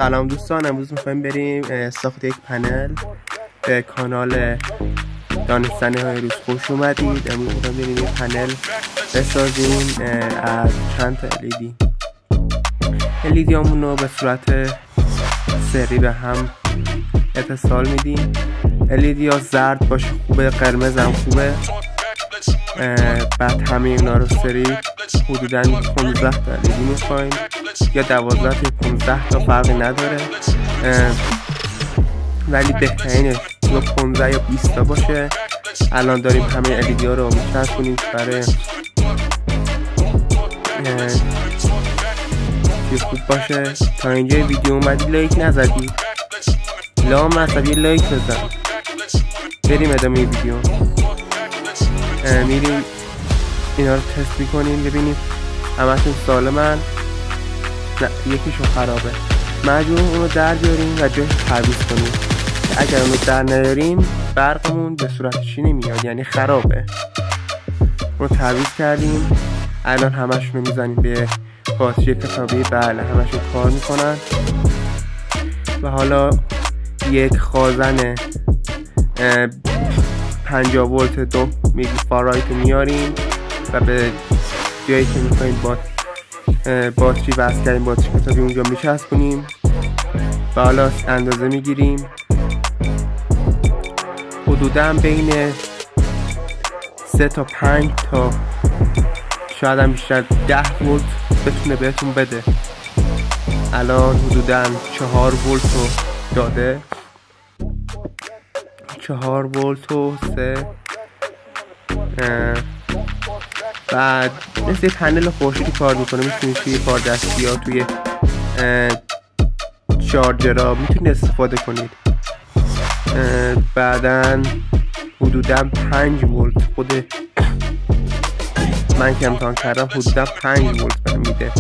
سلام دوستان، امروز میخوایم بریم ساخت یک پنل به کانال دانستنی های روز. خوش اومدید. امروز میخوایم بریم یک پنل بسازیم از چند تا LED همون رو به صورت سری به هم اتصال میدیم. LED ها زرد باشه خوبه، قرمز هم خوبه. بعد همه اینا رو سری حدوداً 15 تا LED میخوایم یا 12 تا 15 تا فرقی نداره، ولی بهترینه یا 15 یا 20 تا باشه. الان داریم همه LED ها رو میچسبونیم برای که خوب باشه. تا اینجا ویدیو اومدی لایک نزدی، لام نزدی لایک بزن. بریم ادامه ویدیو. میریم اینا رو تست میکنیم ببینیم همشون سالمن نه یکیشون خرابه. مجبوریم اونو در بیاریم و جایش تعویض کنیم. اگر اونو در نیاریم برقمون به صورت چی نمیاد، یعنی خرابه. اونو تعویض کردیم. الان همشون رو میزنیم به باتری کتابی. بله همشون کار میکنن. و حالا یک خازن 50 ولت 2 میگی فارایت میاریم و به جایی که میخواییم باتری وصل کردیم، باتری کتابی اونجا میچسبونیم و حالا اندازه میگیریم. حدودا بین 3 تا 5 تا شاید هم بیشتر 10 ولت بتونه بهتون بده. الان حدودا 4 ولت رو داده، 4 ولت و 3. بعد مثل پنل خورشیدی کار میکنه. میتونید توی کار دستی یا توی چارجرها میتونید استفاده کنید. بعدن حدودا 5 ولت خود من که امتحان کردم حدودا 5 ولت بهم میده.